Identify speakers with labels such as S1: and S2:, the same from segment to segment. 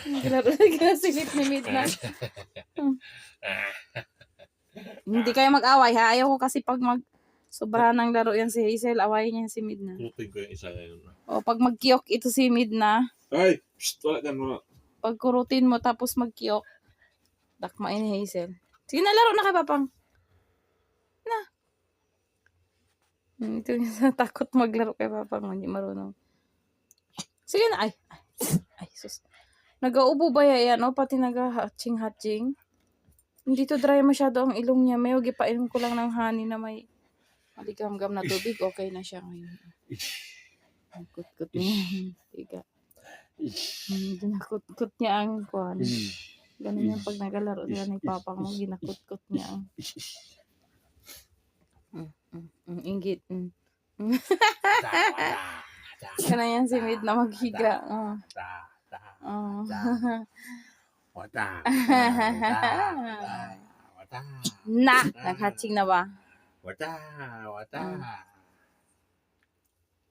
S1: Naglaro na silip ni Midnight. Hindi kayo mag-away ha. Ayaw ko kasi pag sobrahan ng laro yan si Hazel, awayin niya si Midna.
S2: Kutin ko yung isa ngayon.
S1: O pag mag-kiyok ito si Midna,
S2: Ay! Psst! Wala dyan muna.
S1: pag kurutin mo tapos mag-kiyok, dakmain ni Hazel. Sige na, laro na kay Papang. Na. Ito yung takot maglaro kay Papang. Hindi marunong. Sige na. Ay, sus. Nag-aubo ba yan? O, pati nag-hatching-hatching. Hindi to dry masyado ang ilong niya. May huwag ipainom ko lang ng honey na may maligam-gam na tubig. Okay na siya ngayon. Kut-kut niya. Tiga. Ginakut-kut niya ang kuwan. Ganun yung pag nagalaro niya ni Papang mo, ginakut-kut niya ang inggit. Ganun yan si Mid na maghiga. Na! Nag-hatching na ba?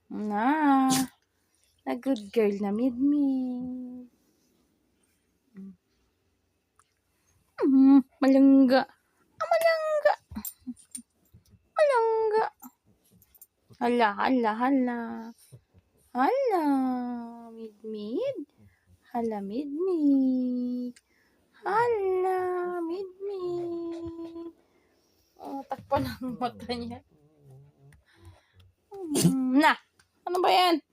S1: Na! A good girl na Mid-Mid. Malangga. Malangga. Malangga. Hala. Hala. Mid-Mid. Hala, Mid-Mid. Hala, Mid-Mid. Oh, takpan ang mata niya. Na! Ano ba yan?